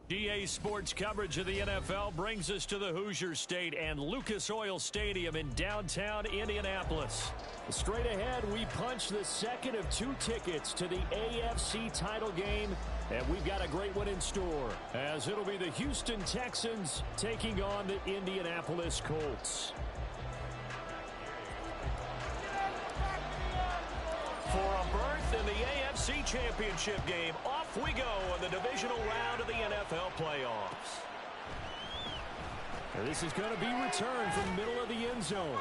GA Sports coverage of the NFL brings us to the Hoosier State and Lucas Oil Stadium in downtown Indianapolis. Straight ahead, we punch the second of 2 tickets to the AFC title game, and we've got a great one in store, as it'll be the Houston Texans taking on the Indianapolis Colts. For a berth in the AFC Championship game, off we go in the divisional round of the NFL playoffs. This is going to be returned from the middle of the end zone.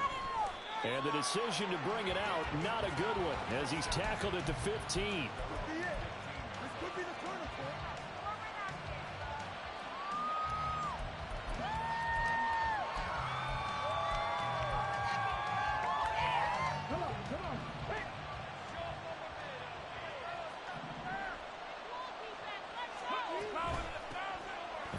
And the decision to bring it out, not a good one, as he's tackled at the 15.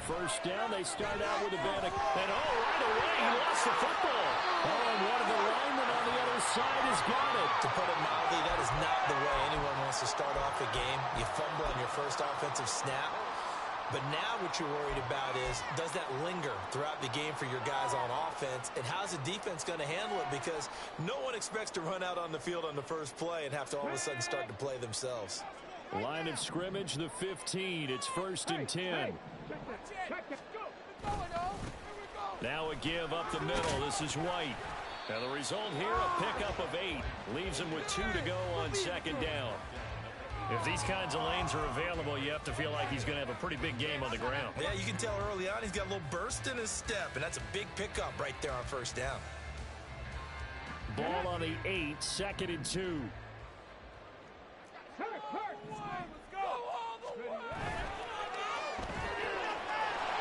First down, they start out with a bad, and right away, he lost the football. And one of the linemen on the other side has got it. To put it mildly, that is not the way anyone wants to start off a game. You fumble on your first offensive snap. But now what you're worried about is, does that linger throughout the game for your guys on offense? And how's the defense going to handle it? Because no one expects to run out on the field on the first play and have to all of a sudden start to play themselves. Line of scrimmage, the 15. It's 1st and 10. Now a give up the middle. This is White. Now the result here, a pickup of 8. Leaves him with 2 to go on 2nd down. If these kinds of lanes are available, you have to feel like he's going to have a pretty big game on the ground. Yeah, you can tell early on he's got a little burst in his step, and that's a big pickup right there on 1st down. Ball on the 8, 2nd and 2.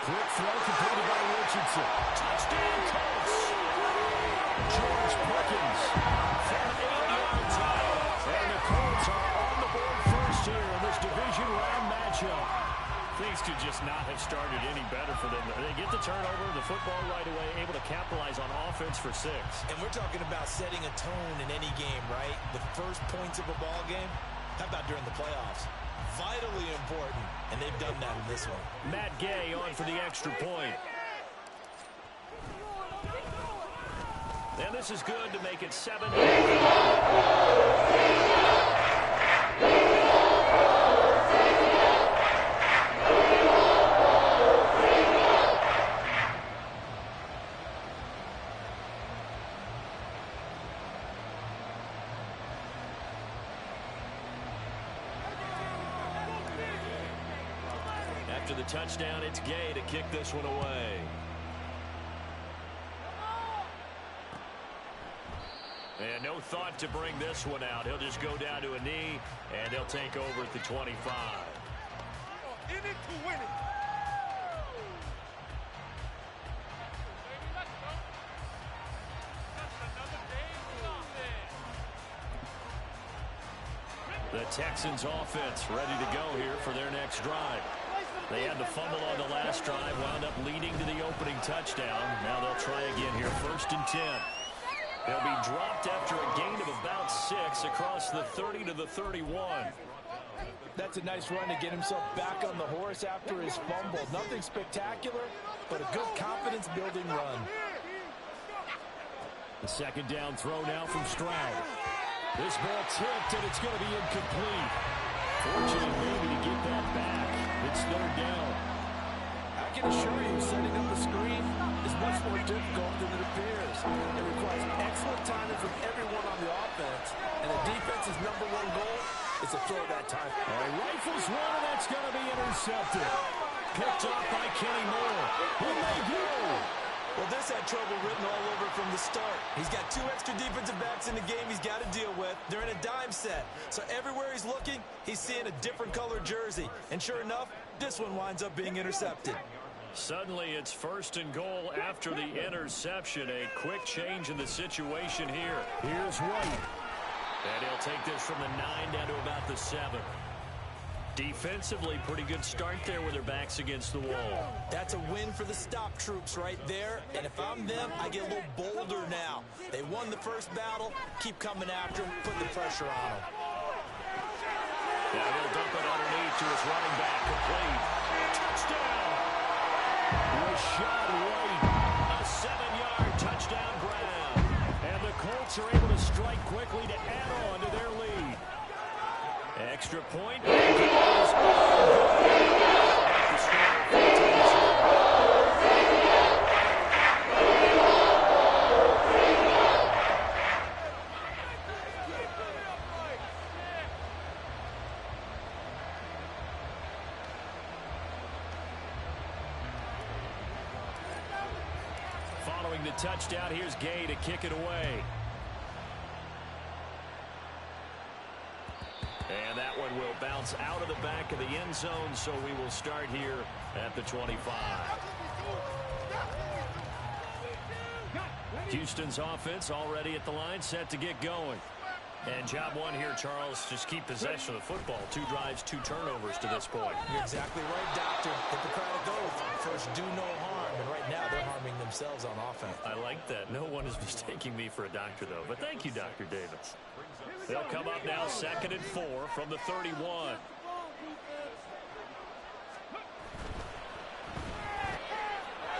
Quick throw completed by Richardson. Touchdown Colts. George Pickens from 8 yards out. And the Colts are on the board first here in this division round matchup. Things could just not have started any better for them. They get the turnover, the football right away, able to capitalize on offense for 6. And we're talking about setting a tone in any game, right? The first points of a ball game. How about during the playoffs? Vitally important, and they've done that in this one. Matt Gay on for the extra point. And this is good to make it 7. After the touchdown, it's Gay to kick this one away. And no thought to bring this one out. He'll just go down to a knee, and they'll take over at the 25. In it to win it. The Texans offense ready to go here for their next drive. They had the fumble on the last drive, wound up leading to the opening touchdown. Now they'll try again here, 1st and 10. They'll be dropped after a gain of about 6 across the 30 to the 31. That's a nice run to get himself back on the horse after his fumble. Nothing spectacular, but a good confidence-building run. The 2nd down throw now from Stroud. This ball tipped, and it's going to be incomplete. Fortunate maybe to get that back. It's 3rd down. I can assure you, setting up a screen is much more difficult than it appears. It requires excellent timing from everyone on the offense, and the defense's #1 goal is to throw that time. Rifles one, and that's going to be intercepted. Picked up by Kenny Moore. In they go. Well, this had trouble written all over from the start. He's got 2 extra defensive backs in the game he's got to deal with. They're in a dime set. So everywhere he's looking, he's seeing a different color jersey. And sure enough, this one winds up being intercepted. Suddenly, it's 1st and goal after the interception. A quick change in the situation here. Here's White. And he'll take this from the 9 down to about the 7. Defensively, pretty good start there with their backs against the wall. That's a win for the stop troops right there. And if I'm them, I get a little bolder now. They won the first battle. Keep coming after them. Put the pressure on them. Yeah, he'll dump it underneath to his running back. Complete. Touchdown. Rashad White. A 7-yard touchdown grab. And the Colts are able to strike quickly to add on to their lead. Extra point. Following the touchdown, here's Gay to kick it away. And that one will bounce out of the back of the end zone, so we will start here at the 25. Houston's offense already at the line, set to get going. And job one here, Charles, just keep possession of the football. 2 drives, 2 turnovers to this point. You're exactly right, Doctor. Hippocratic oath. First, do no harm. And right now, they're harming themselves on offense. I like that. No one is mistaking me for a doctor, though. But thank you, Dr. Davis. They'll come up now 2nd and 4 from the 31.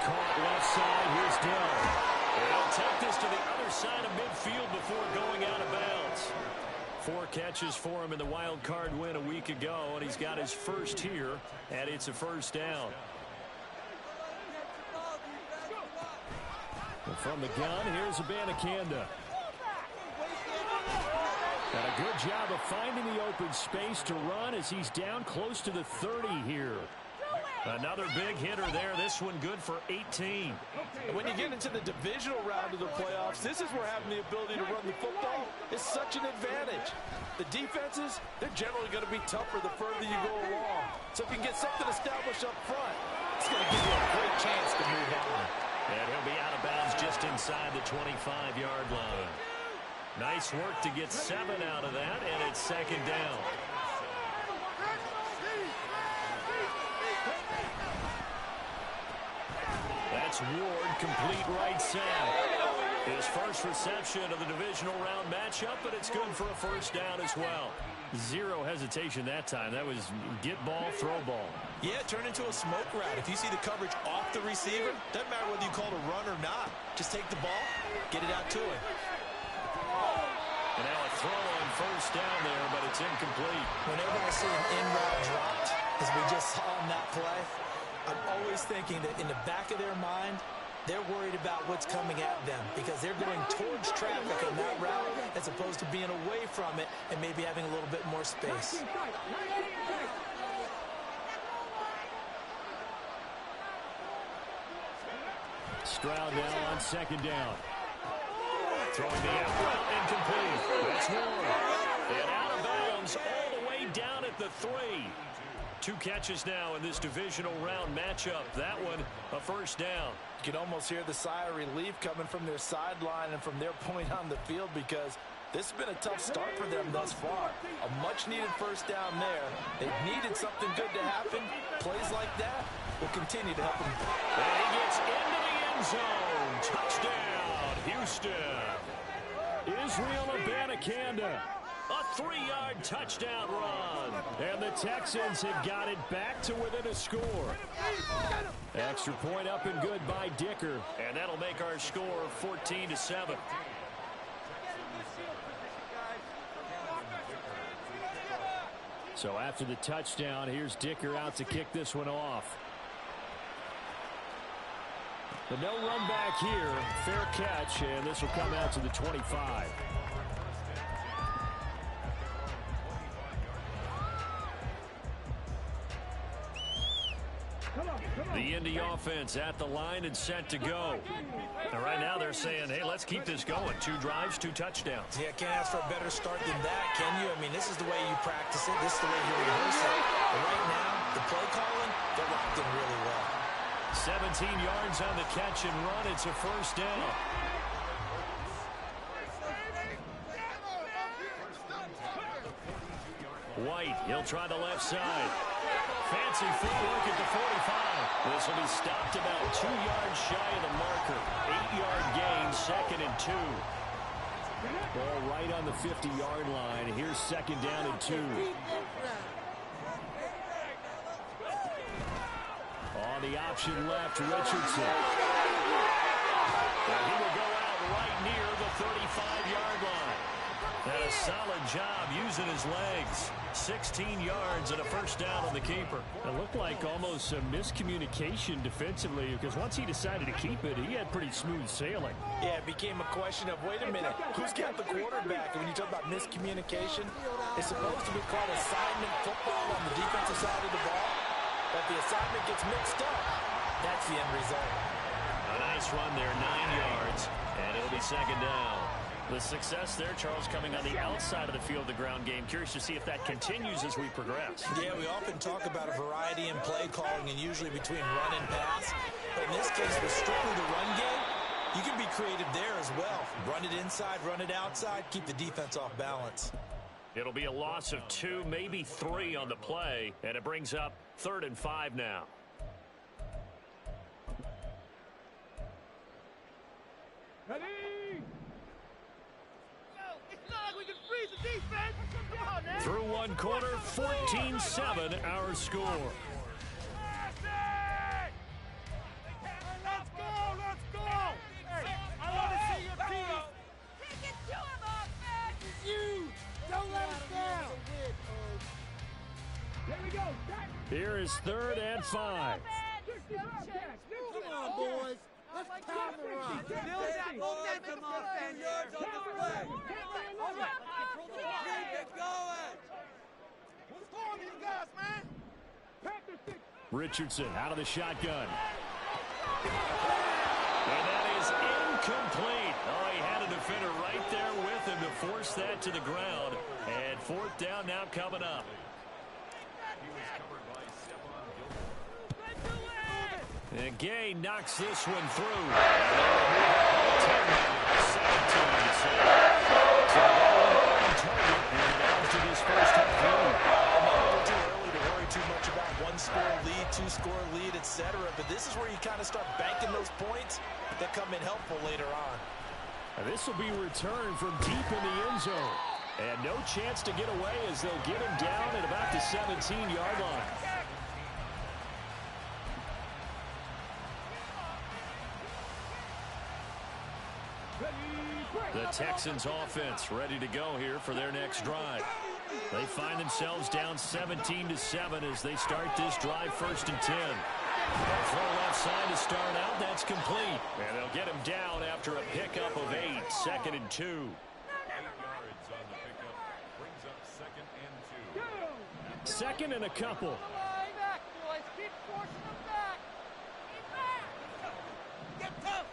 Caught left side. Here's Dell. They'll take this to the other side of midfield before going out of bounds. 4 catches for him in the wild card win a week ago, and he's got his first here, and it's a first down. And from the gun, here's Abanikanda. And a good job of finding the open space to run as he's down close to the 30 here. Another big hitter there. This one good for 18. And when you get into the divisional round of the playoffs, this is where having the ability to run the football is such an advantage. The defenses, they're generally going to be tougher the further you go along. So if you can get something established up front, it's going to give you a great chance to move on. And he'll be out of bounds just inside the 25-yard line. Nice work to get 7 out of that, and it's 2nd down. That's Ward, complete right side. His first reception of the divisional round matchup, but it's good for a first down as well. 0 hesitation that time. That was get ball, throw ball. Yeah, turn into a smoke route. If you see the coverage off the receiver, doesn't matter whether you call it a run or not. Just take the ball, get it out to him. And now a throw on first down there, but it's incomplete. Whenever I see an in-route dropped, as we just saw on that play, I'm always thinking that in the back of their mind, they're worried about what's coming at them because they're going towards traffic on that route as opposed to being away from it and maybe having a little bit more space. Stroud now on 2nd down. Throwing the out route, incomplete. That's Ward. And out of bounds all the way down at the 3. 2 catches now in this divisional round matchup. That one, a first down. You can almost hear the sigh of relief coming from their sideline and from their point on the field because this has been a tough start for them thus far. A much-needed first down there. They've needed something good to happen. Plays like that will continue to help them. And he gets into the end zone. Touchdown, Houston. Israel Abanikanda. A 3-yard touchdown run. And the Texans have got it back to within a score. Extra point up and good by Dicker. And that'll make our score 14-7. So after the touchdown, here's Dicker out to kick this one off. The no run back here. Fair catch, and this will come out to the 25. The Indy offense at the line and set to go. And right now they're saying, hey, let's keep this going. 2 drives, 2 touchdowns. Yeah, can't ask for a better start than that, can you? I mean, this is the way you practice it. This is the way you rehearse it. But right now, the play calling, they're locked in really well. 17 yards on the catch and run. It's a first down. White, he'll try the left side. Fancy footwork at the 45. This will be stopped about 2 yards shy of the marker. 8-yard gain, 2nd and 2. Ball right on the 50-yard line. Here's 2nd down and 2. On on the option left, Richardson. And he will go out right near the 35-yard line. And a solid job using his legs. 16 yards and a first down on the keeper. It looked like almost a miscommunication defensively, because once he decided to keep it, he had pretty smooth sailing. Yeah, it became a question of, wait a minute, who's got the quarterback? And when you talk about miscommunication, it's supposed to be called assignment football on the defensive side of the ball. But the assignment gets mixed up. That's the end result. A nice run there, 9 yards, and it'll be second down. The success there, Charles, coming on the outside of the field, the ground game. Curious to see if that continues as we progress. Yeah, we often talk about a variety in play calling and usually between run and pass. But in this case, with strictly the run game, you can be creative there as well. Run it inside, run it outside, keep the defense off balance. It'll be a loss of 2, maybe 3 on the play, and it brings up 3rd and 5 now. Ready? Through one quarter, 14-7 our score. Let's go! Hey, I want to see your team. Take it to him, offense! You don't let us down. Here we go. Here is 3rd and 5. Come on, boys. Let's time the run. Build that momentum offense. All right. Get going. What's going on, you guys, man? Richardson out of the shotgun. And that is incomplete. Oh, he had a defender right there with him to force that to the ground. And 4th down now coming up. And Gay knocks this one through. 17 his first half lead. Too early to worry too much about 1-score lead, 2-score lead, etc. But this is where you kind of start banking those points that come in helpful later on. And this will be returned from deep in the end zone. And no chance to get away as they'll get him down at about the 17-yard line. The Texans offense ready to go here for their next drive. They find themselves down 17-7 as they start this drive 1st and 10. Throw left side to start out. That's complete. And they'll get him down after a pickup of 8. 2nd and 2. 8 yards on the pickup. Brings up 2nd and 2. 2nd and a couple. Back, boys. Keep forcing them back. Keep back. Get tough.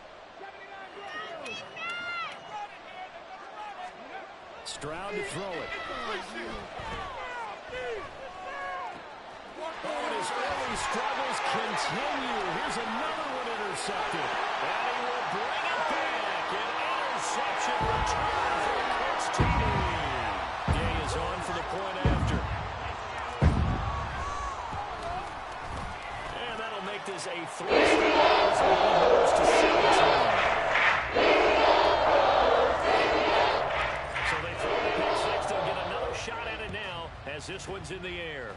Stroud to throw it. Oh, and his early struggles continue. Here's another one intercepted. And he will bring it back. An interception return for the Colts team. Day is on for the point after. And that'll make this a 3-score as the lead moves to 17. So they throw the pick six. They'll get another shot at it now as this one's in the air.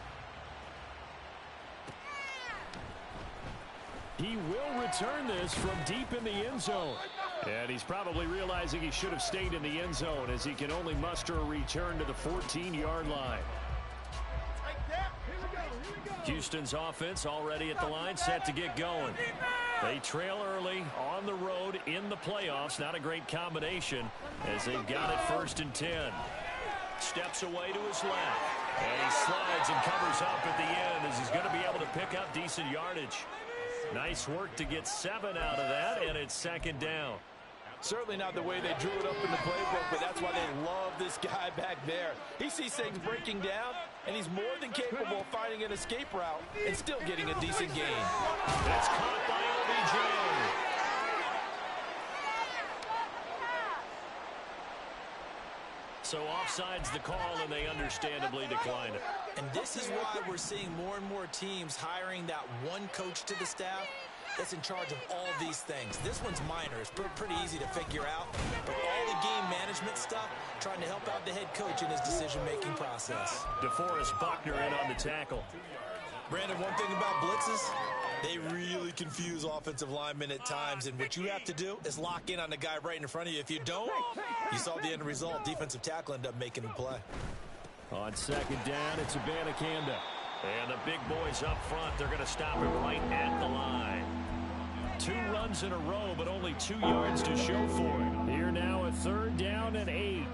He will return this from deep in the end zone. And he's probably realizing he should have stayed in the end zone as he can only muster a return to the 14-yard line. Houston's offense already at the line, set to get going. They trail early on the road in the playoffs. Not a great combination as they've got it 1st and 10. Steps away to his left. And he slides and covers up at the end as he's going to be able to pick up decent yardage. Nice work to get 7 out of that, and it's 2nd down. Certainly not the way they drew it up in the playbook, but that's why they love this guy back there. He sees things breaking down, and he's more than capable of finding an escape route and still getting a decent gain. That's caught by OBJ. So offside's the call, and they understandably decline it. And this is why we're seeing more and more teams hiring that one coach to the staff that's in charge of all these things. This one's minor. It's pretty easy to figure out. But all the game management stuff, trying to help out the head coach in his decision-making process. DeForest Buckner in on the tackle. Brandon, one thing about blitzes, they really confuse offensive linemen at times, and what you have to do is lock in on the guy right in front of you. If you don't, you saw the end result. Defensive tackle ended up making the play. On second down, it's Abanikanda. And the big boys up front, they're going to stop him right at the line. 2 runs in a row, but only 2 yards to show for it. Here now, a 3rd down and 8.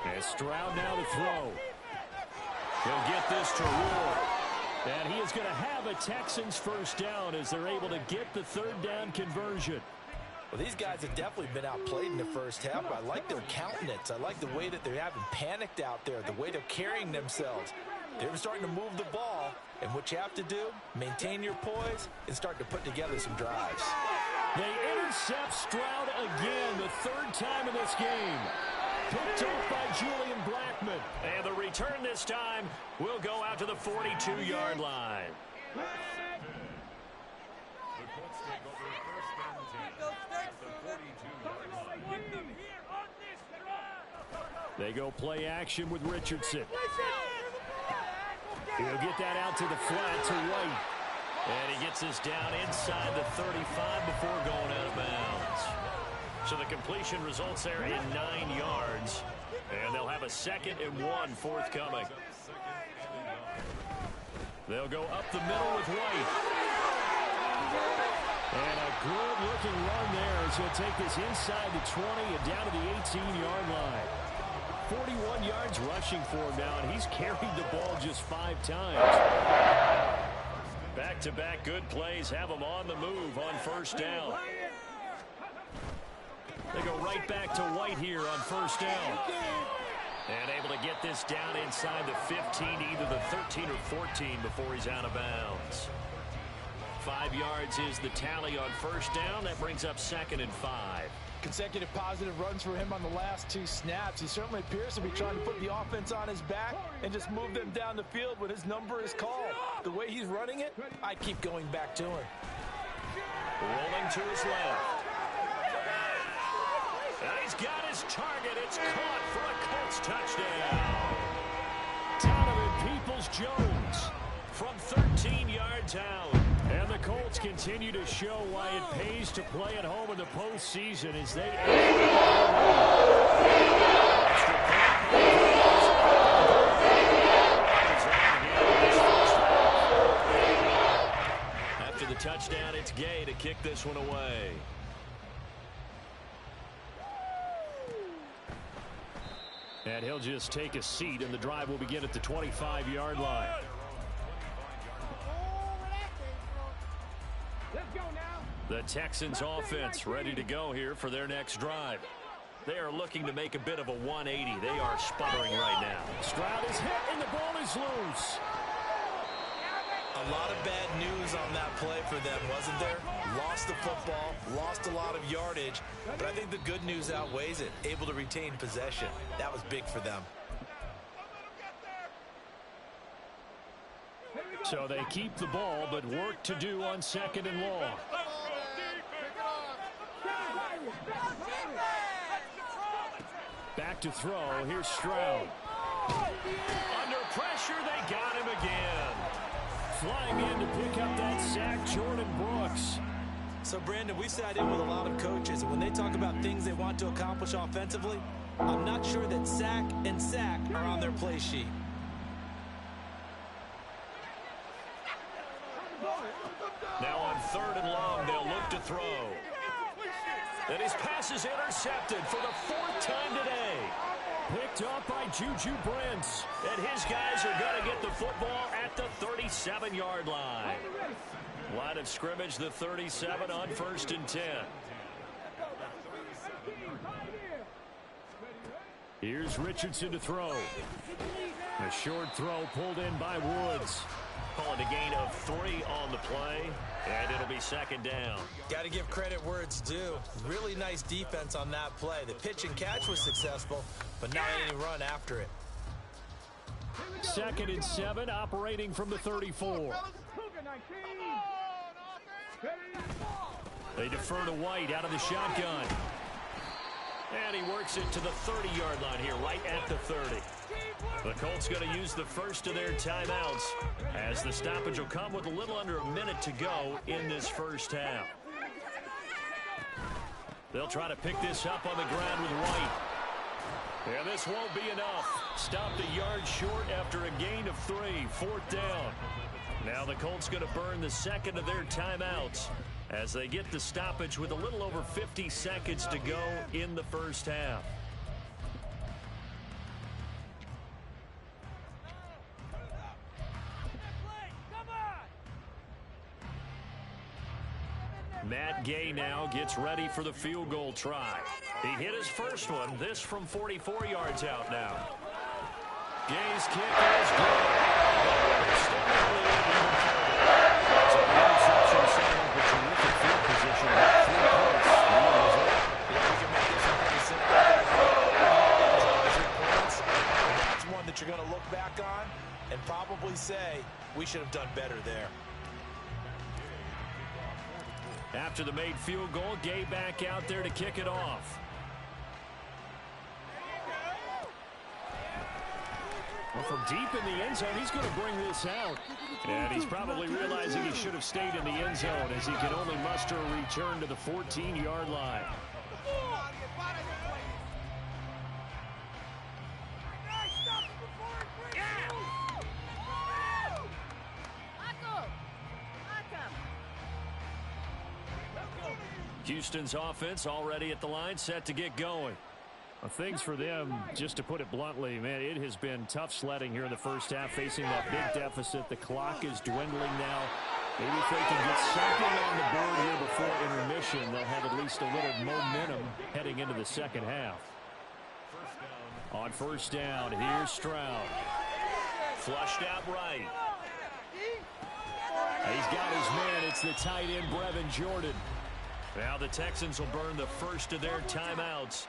And Stroud now to throw. He'll get this to Ward. And he is going to have a Texans first down as they're able to get the 3rd down conversion. Well, these guys have definitely been outplayed in the first half, but I like their countenance. I like the way that they're having panicked out there, the way they're carrying themselves. They're starting to move the ball, and what you have to do, maintain your poise and start to put together some drives. They intercept Stroud again, the 3rd time in this game. Picked off by Julian Blackman. And the return this time will go out to the 42-yard line. They go play action with Richardson. He'll get that out to the flat to White. And he gets this down inside the 35 before going out of bounds. So the completion results there in 9 yards. And they'll have a 2nd and 1 forthcoming. They'll go up the middle with White. And a good-looking run there as he'll take this inside the 20 and down to the 18-yard line. 41 yards rushing for him now, and he's carried the ball just 5 times. Back-to-back good plays have him on the move on first down. They go right back to White here on first down. And able to get this down inside the 15, either the 13 or 14 before he's out of bounds. 5 yards is the tally on first down. That brings up 2nd and 5. Consecutive positive runs for him on the last 2 snaps. He certainly appears to be trying to put the offense on his back and just move them down the field when his number is called. The way he's running it, I keep going back to him. Rolling to his left. And he's got his target. It's caught for a Colts touchdown. Donovan Peoples-Jones from 13 yards out. And the Colts continue to show why it pays to play at home in the postseason as they after the touchdown, it's Gay to kick this one away. And he'll just take a seat, and the drive will begin at the 25-yard line. The Texans offense ready to go here for their next drive. They are looking to make a bit of a 180. They are sputtering right now. Stroud is hit and the ball is loose. A lot of bad news on that play for them, wasn't there? Lost the football, lost a lot of yardage, but I think the good news outweighs it. Able to retain possession. That was big for them. So they keep the ball, but work to do on 2nd and long. Back to throw. Here's Stroud. Under pressure, they got him again. Flying in to pick up that sack, Jordan Brooks. So, Brandon, we sat in with a lot of coaches, and when they talk about things they want to accomplish offensively, I'm not sure that sack and sack are on their play sheet. Now on 3rd and long, they'll look to throw. And his pass is intercepted for the 4th time today. Picked up by Juju Brents. And his guys are going to get the football at the 37-yard line. Line of scrimmage, the 37 on 1st and 10. Here's Richardson to throw. A short throw pulled in by Woods. Calling a gain of 3 on the play, and it'll be 2nd down. Got to give credit where it's due. Really nice defense on that play. The pitch and catch was successful, but not any run after it. 2nd and 7, operating from the 34. They defer to White out of the shotgun. And he works it to the 30-yard line here, right at the 30. The Colts going to use the first of their timeouts as the stoppage will come with a little under a minute to go in this first half. They'll try to pick this up on the ground with White. And this won't be enough. Stopped a yard short after a gain of 3, 4th down. Now the Colts going to burn the second of their timeouts as they get the stoppage with a little over 50 seconds to go in the first half. Matt Gay now gets ready for the field goal try. He hit his first one, this from 44 yards out now. Gay's kick is good. So the interception set up a terrific field position with 3 points. Yeah, we can make this one pretty simple. 3 points. That's one that you're going to look back on and probably say, we should have done better there. After the made field goal, Gay back out there to kick it off. Well, from deep in the end zone, he's going to bring this out. And he's probably realizing he should have stayed in the end zone as he can only muster a return to the 14-yard line. Houston's offense already at the line, set to get going. Well, things for them, just to put it bluntly, man, it has been tough sledding here in the first half, facing that big deficit. The clock is dwindling now. Maybe if they can get something on the board here before intermission, they'll have at least a little momentum heading into the second half. On first down, here's Stroud. Flushed out right. He's got his man. It's the tight end, Brevin Jordan. Now the Texans will burn the first of their timeouts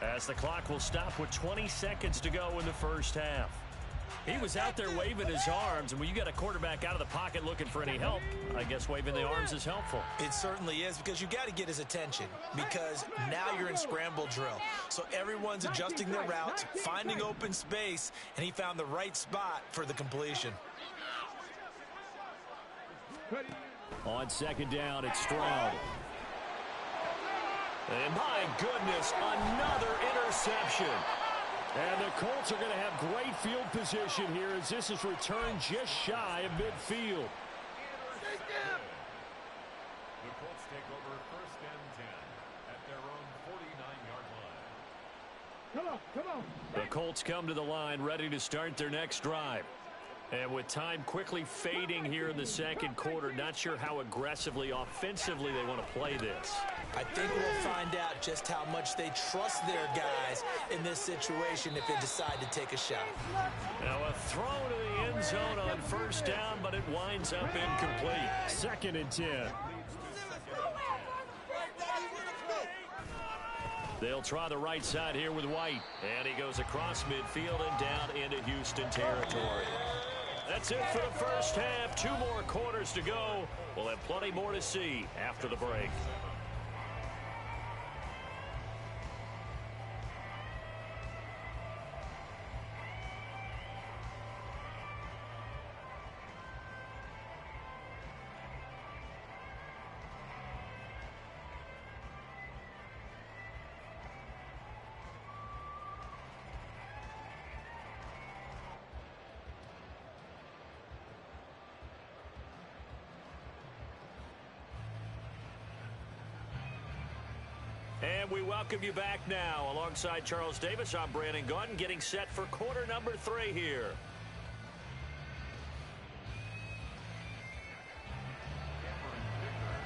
as the clock will stop with 20 seconds to go in the first half. He was out there waving his arms, and when you got a quarterback out of the pocket looking for any help, I guess waving the arms is helpful. It certainly is, because you got to get his attention, because now you're in scramble drill. So everyone's adjusting their routes, finding open space, and he found the right spot for the completion. On second down, it's Stroud. And my goodness, another interception. And the Colts are going to have great field position here as this is returned just shy of midfield. The Colts take over 1st and 10 at their own 49-yard line. Come on. The Colts come to the line ready to start their next drive. And with time quickly fading here in the second quarter, not sure how aggressively, offensively they want to play this. I think we'll find out just how much they trust their guys in this situation if they decide to take a shot. Now a throw to the end zone on first down, but it winds up incomplete. 2nd and 10. They'll try the right side here with White. And he goes across midfield and down into Houston territory. That's it for the first half. 2 more quarters to go. We'll have plenty more to see after the break. And we welcome you back now. Alongside Charles Davis, I'm Brandon Gunn, getting set for quarter number 3 here.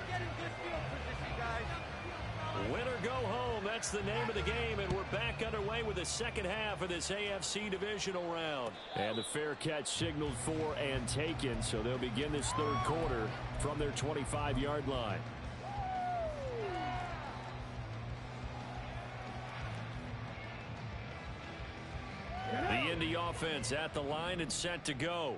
Get in good field position, guys. Win or go home, that's the name of the game, and we're back underway with the second half of this AFC divisional round. And the fair catch signaled for and taken, so they'll begin this third quarter from their 25-yard line. The Indy offense offense at the line and set to go.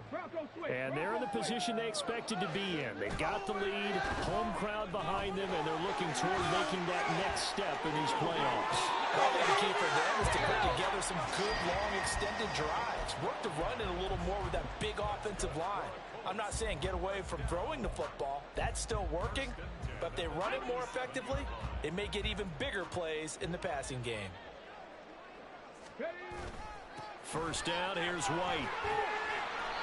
And they're in the position they expected to be in. They've got the lead, home crowd behind them, and they're looking toward making that next step in these playoffs. I think the key for them is to put together some good, long, extended drives. Work the run in a little more with that big offensive line. I'm not saying get away from throwing the football. That's still working. But if they run it more effectively, they may get even bigger plays in the passing game. First down, here's White.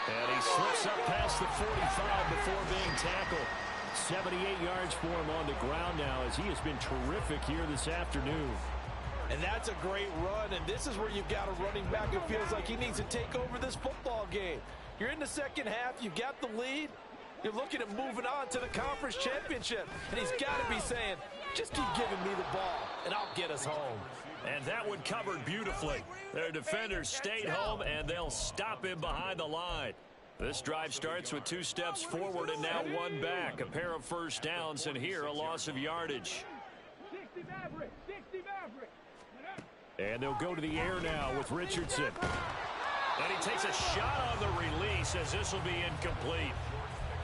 And he slips up past the 45 before being tackled. 78 yards for him on the ground now as he has been terrific here this afternoon. And that's a great run, and this is where you've got a running back who feels like he needs to take over this football game. You're in the second half, you've got the lead, you're looking at moving on to the conference championship, and he's got to be saying, just keep giving me the ball, and I'll get us home. And that one covered beautifully. Their defenders stayed home, and they'll stop him behind the line. This drive starts with 2 steps forward and now 1 back. A pair of first downs, and here a loss of yardage. And they'll go to the air now with Richardson. And he takes a shot on the release as this will be incomplete.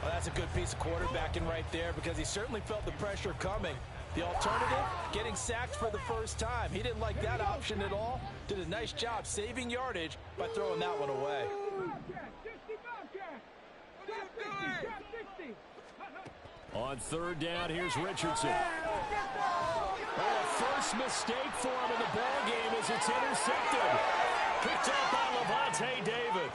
Well, that's a good piece of quarterbacking right there because he certainly felt the pressure coming. The alternative, getting sacked for the first time. He didn't like that option at all. Did a nice job saving yardage by throwing that one away. On third down, here's Richardson. Oh, first mistake for him in the ball game as it's intercepted. Picked up by Levante David.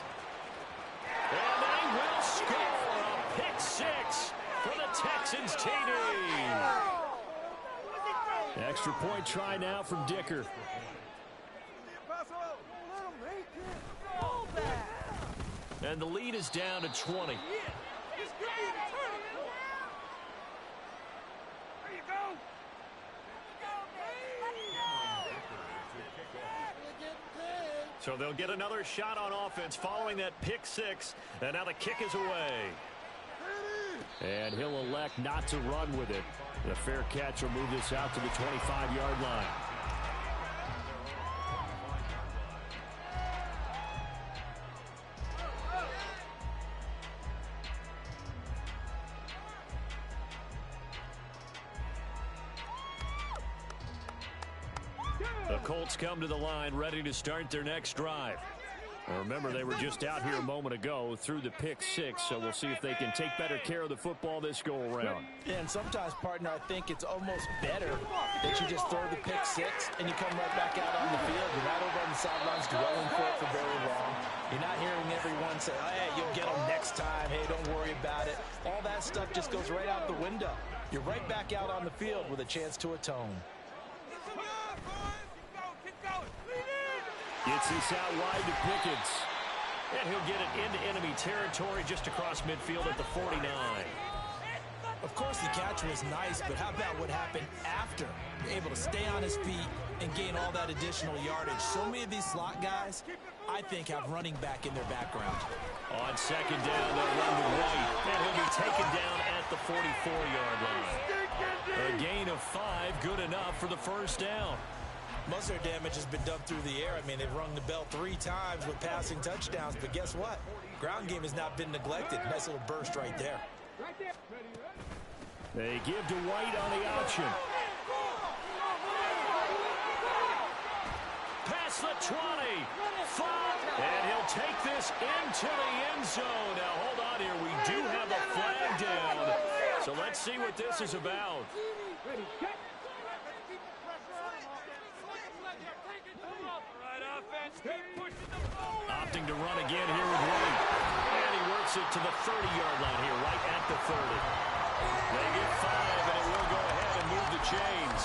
And they will score a pick 6 for the Texans TD. Extra point try now from Dicker. And the lead is down to 20. So they'll get another shot on offense following that pick 6. And now the kick is away. And he'll elect not to run with it. The fair catch will move this out to the 25-yard line. The Colts come to the line ready to start their next drive. Remember, they were just out here a moment ago through the pick 6, so we'll see if they can take better care of the football this go-around. Yeah, and sometimes, partner, I think it's almost better that you just throw the pick 6 and you come right back out on the field. You're not over on the sidelines dwelling for it for very long. You're not hearing everyone say, oh, hey, you'll get them next time. Hey, don't worry about it. All that stuff just goes right out the window. You're right back out on the field with a chance to atone. Gets this out wide to Pickens. And he'll get it into enemy territory just across midfield at the 49. Of course, the catch was nice, but how about what happened after? You're able to stay on his feet and gain all that additional yardage. So many of these slot guys, I think, have running back in their background. On second down, they'll run to White. And he'll be taken down at the 44-yard line. A gain of 5, good enough for the first down. Most of their damage has been done through the air. I mean, they've rung the bell 3 times with passing touchdowns, but guess what? Ground game has not been neglected. Nice little burst right there. They give to White on the option. Past the 20. 5. And he'll take this into the end zone. Now, hold on here. We do have a flag down. So let's see what this is about. Opting to run again here with White. And he works it to the 30-yard line here, right at the 30. They get 5, and it will go ahead and move the chains.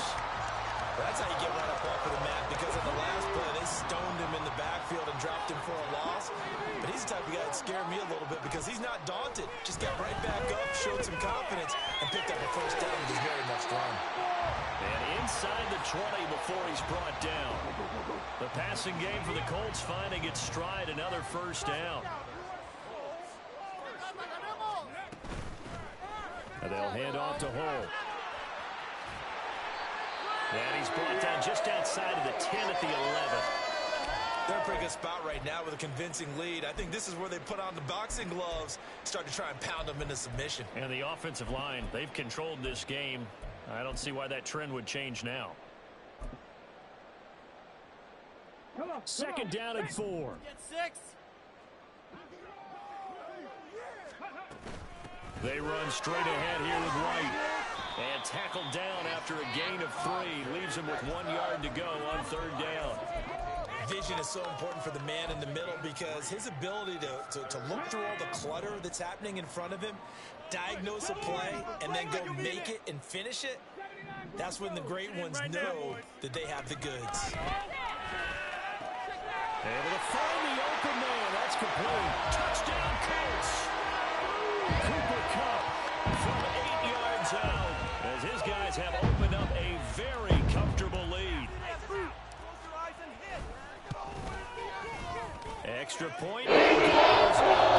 That's how you get right up off of the mat, because on the last play, they stoned him in the backfield and dropped him for a loss. But he's the type of guy that scared me a little bit because he's not daunted. Just got right back up, showed some confidence, and picked up a first down with his very next run. And inside the 20 before he's brought down. The passing game for the Colts finding its stride, another first down. And they'll hand off to Hull. And he's brought down just outside of the 10 at the 11. They're in a pretty good spot right now with a convincing lead. I think this is where they put on the boxing gloves, start to try and pound them into submission. And the offensive line, they've controlled this game. I don't see why that trend would change now. Second down and 4. Get 6. They run straight ahead here with White. And tackled down after a gain of 3. Leaves him with 1 yard to go on third down. Vision is so important for the man in the middle because his ability to look through all the clutter that's happening in front of him, diagnose a play, and then go make it and finish it, that's when the great ones know that they have the goods. Able to find the open man. That's complete. Touchdown, Colts. Cooper Kupp from 8 yards out as his guys have opened up a very comfortable lead. Extra point. Touchdown.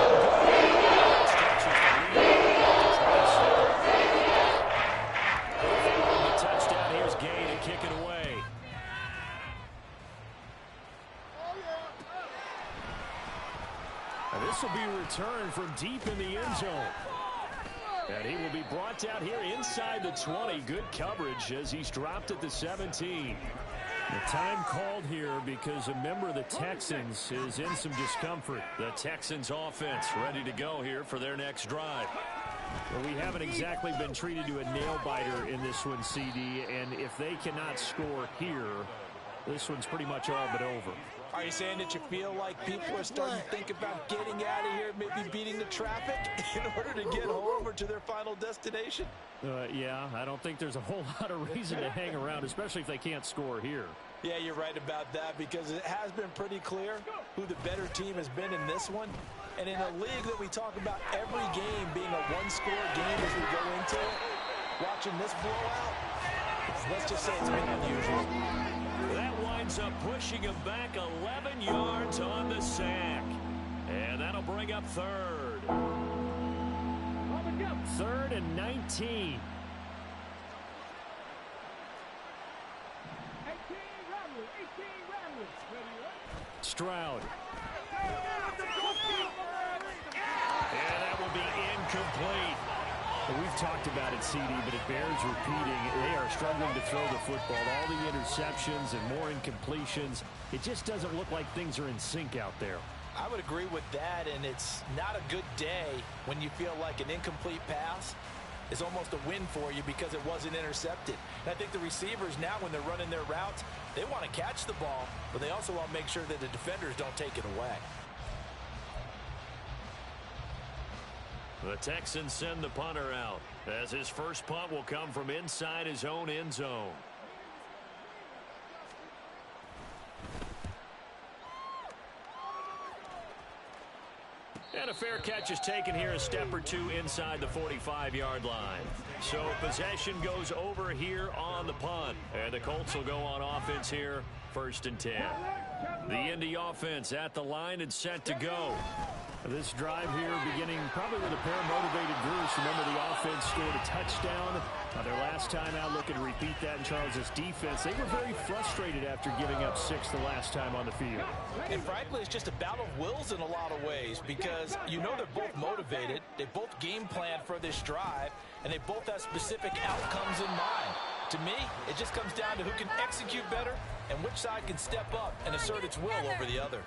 Here's Gay to kick it away. And this will be returned from deep in the end zone. And he will be brought down here inside the 20. Good coverage as he's dropped at the 17. The time called here because a member of the Texans is in some discomfort. The Texans offense ready to go here for their next drive. Well, we haven't exactly been treated to a nail-biter in this one, CD, and if they cannot score here, this one's pretty much all but over. Are you saying that you feel like people are starting to think about getting out of here, maybe beating the traffic in order to get home or to their final destination? Yeah, I don't think there's a whole lot of reason to hang around, especially if they can't score here. Yeah, you're right about that because it has been pretty clear who the better team has been in this one. And in a league that we talk about every game being a one-score game as we go into it, watching this blowout, let's just say it's been unusual. That winds up pushing him back 11 yards on the sack. And that'll bring up third. Third and 19. Stroud. And that will be incomplete. We've talked about it, CD, but it bears repeating. They are struggling to throw the football. All the interceptions and more incompletions. It just doesn't look like things are in sync out there. I would agree with that, and it's not a good day when you feel like an incomplete pass is almost a win for you because it wasn't intercepted. And I think the receivers now, when they're running their routes, they want to catch the ball, but they also want to make sure that the defenders don't take it away. The Texans send the punter out as his first punt will come from inside his own end zone. And a fair catch is taken here a step or two inside the 45-yard line. So possession goes over here on the punt. And the Colts will go on offense here, 1st and 10. The Indy offense at the line and set to go. This drive here beginning probably with a pair of motivated groups. Remember, the offense scored a touchdown. Their last time out, looking to repeat that in Charles' defense. They were very frustrated after giving up 6 the last time on the field. And frankly, it's just a battle of wills in a lot of ways because you know they're both motivated. They both game plan for this drive, and they both have specific outcomes in mind. To me, it just comes down to who can execute better and which side can step up and assert its will over the other.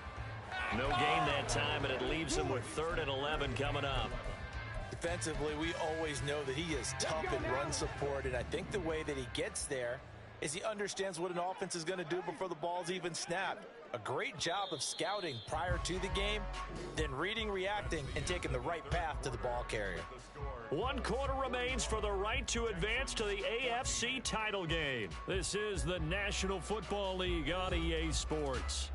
No gain that time, and it leaves them with 3rd and 11 coming up. Defensively, we always know that he is tough in run support, and I think the way that he gets there is he understands what an offense is going to do before the ball's even snapped. A great job of scouting prior to the game, then reading, reacting, and taking the right path to the ball carrier. 1 quarter remains for the right to advance to the AFC title game. This is the National Football League on EA Sports.